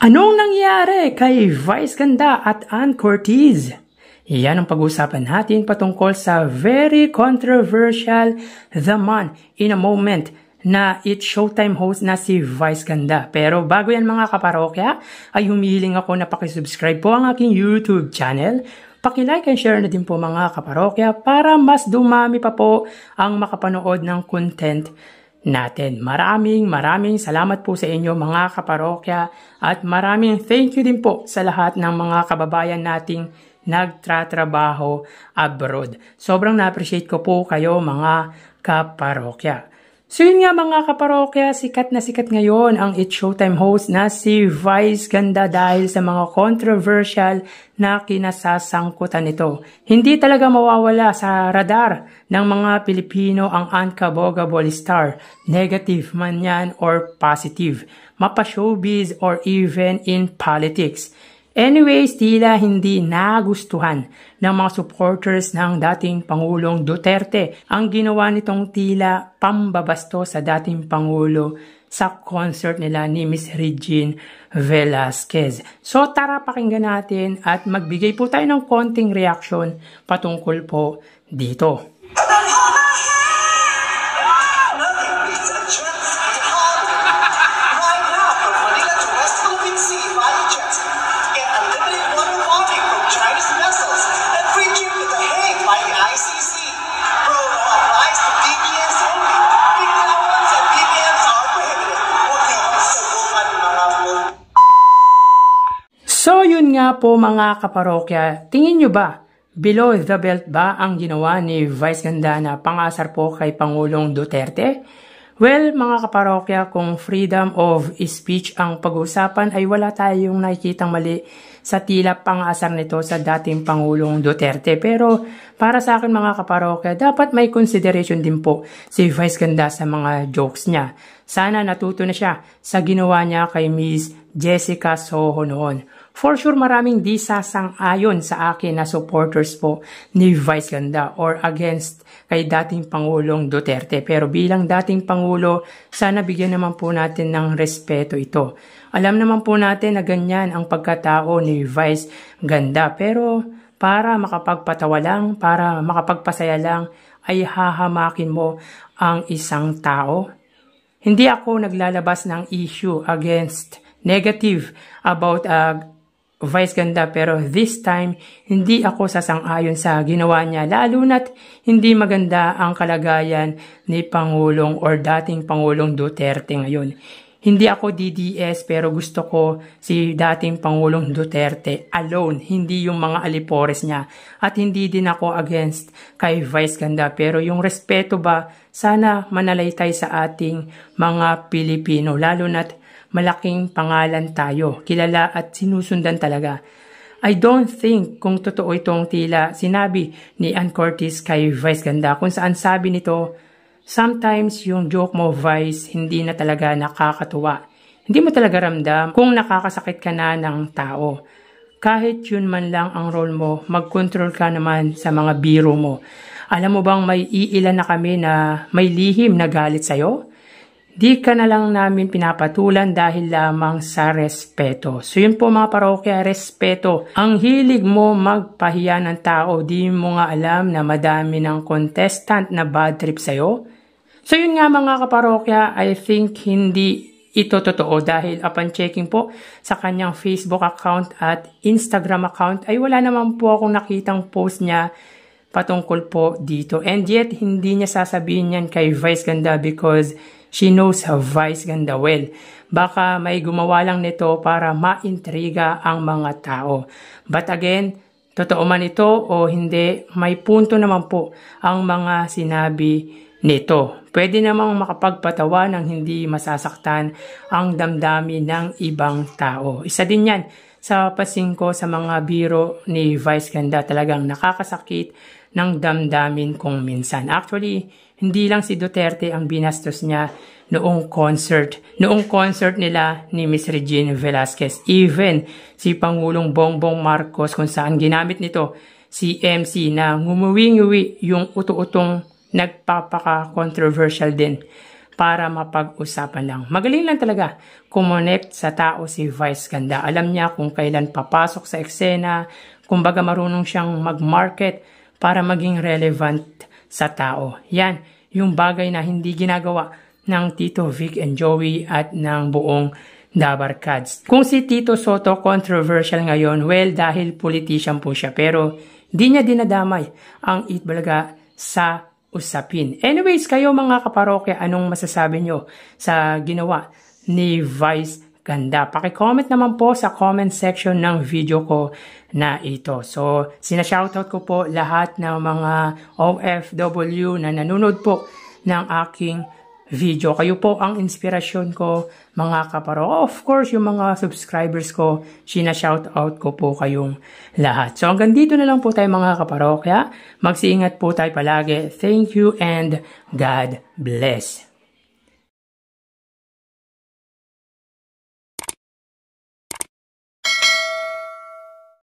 Anong nangyari kay Vice Ganda at Ann Curtis? Yan ang pag-uusapan natin patungkol sa very controversial The Man in a Moment na It's Showtime host na si Vice Ganda. Pero bago yan mga kaparokya, ay humihiling ako na pakisubscribe po ang aking YouTube channel. Paki-like and share na din po mga kaparokya para mas dumami pa po ang makapanood ng content natin. Maraming salamat po sa inyo mga kaparokya at maraming thank you din po sa lahat ng mga kababayan nating nagtratrabaho abroad. Sobrang na-appreciate ko po kayo mga kaparokya. So yun nga mga kaparokya, sikat na sikat ngayon ang It's Showtime host na si Vice Ganda dahil sa mga controversial na kinasasangkutan nito. Hindi talaga mawawala sa radar ng mga Pilipino ang unkabogable star, negative man yan or positive, mapa-showbiz or even in politics. Anyways, tila hindi nagustuhan ng mga supporters ng dating Pangulong Duterte ang ginawa nitong tila pambabasto sa dating Pangulo sa concert nila ni Miss Regine Velasquez. So tara pakinggan natin at magbigay po tayo ng konting reaction patungkol po dito. So yun nga po mga kaparokya, tingin nyo ba, below the belt ba ang ginawa ni Vice Ganda na pangasar po kay Pangulong Duterte? Well mga kaparokya, kung freedom of speech ang pag-usapan ay wala tayong nakikitang mali sa tila pangasar nito sa dating Pangulong Duterte. Pero para sa akin mga kaparokya, dapat may consideration din po si Vice Ganda sa mga jokes niya. Sana natuto na siya sa ginawa niya kay Miss Jessica Soho noon. For sure maraming di sasang-ayon sa akin na supporters po ni Vice Ganda or against kay dating Pangulong Duterte. Pero bilang dating Pangulo, sana bigyan naman po natin ng respeto ito. Alam naman po natin na ganyan ang pagkatao ni Vice Ganda. Pero para makapagpatawa lang, para makapagpasaya lang, ay hahamakin mo ang isang tao. Hindi ako naglalabas ng issue against negative about Vice Ganda, pero this time hindi ako sasang-ayon sa ginawa niya, lalo na't hindi maganda ang kalagayan ni Pangulong or dating Pangulong Duterte ngayon. Hindi ako DDS pero gusto ko si dating Pangulong Duterte alone, hindi yung mga alipores niya. At hindi din ako against kay Vice Ganda, pero yung respeto ba, sana manalaytay sa ating mga Pilipino, lalo na't malaking pangalan tayo, kilala at sinusundan talaga. I don't think kung totoo itong tila sinabi ni Ann Curtis kay Vice Ganda, kung saan sabi nito, sometimes yung joke mo Vice hindi na talaga nakakatuwa. Hindi mo talaga ramdam kung nakakasakit ka na ng tao. Kahit yun man lang ang role mo, mag-control ka naman sa mga biro mo. Alam mo bang may iilan na kami na may lihim na galit sa'yo? Di ka na lang namin pinapatulan dahil lamang sa respeto. So yun po mga parokya, respeto. Ang hilig mo magpahiya ng tao, di mo nga alam na madami ng contestant na bad trip sa'yo. So yun nga mga kaparokya, I think hindi ito totoo dahil upon checking po sa kanyang Facebook account at Instagram account ay wala naman po akong nakitang post niya patungkol po dito. And yet, hindi niya sasabihin yan kay Vice Ganda because she knows Vice Ganda well. Baka may gumawa lang nito para maintriga ang mga tao. But again, totoo man ito o hindi, may punto naman po ang mga sinabi nito. Pwede namang makapagpatawa ng hindi masasaktan ang damdamin ng ibang tao. Isa din yan sa pasingko sa mga biro ni Vice Ganda. Talagang nakakasakit ng damdamin kung minsan. Actually, hindi lang si Duterte ang binastos niya noong concert nila ni Miss Regine Velasquez. Even si Pangulong Bongbong Marcos kung saan ginamit nito si MC na ngumuwi-nguwi yung utu-utong nagpapaka-controversial din para mapag-usapan lang. Magaling lang talaga kumonect sa tao si Vice Ganda. Alam niya kung kailan papasok sa eksena, kumbaga marunong siyang mag-market para maging relevant sa tao. Yan, yung bagay na hindi ginagawa ng Tito Vic and Joey at ng buong Dabarkads. Kung si Tito Soto controversial ngayon, well, dahil politician po siya, pero di niya dinadamay ang Itbulaga sa usapin. Anyways, kayo mga kaparokya, anong masasabi nyo sa ginawa ni Vice Ganda? Paki-comment naman po sa comment section ng video ko na ito. So, sinashoutout ko po lahat ng mga OFW na nanonood po ng aking video. Kayo po ang inspirasyon ko, mga kaparo. Of course, yung mga subscribers ko, sinashoutout ko po kayong lahat. So, hanggang dito na lang po tayo mga kaparokya. Magsiingat po tayo palagi. Thank you and God bless.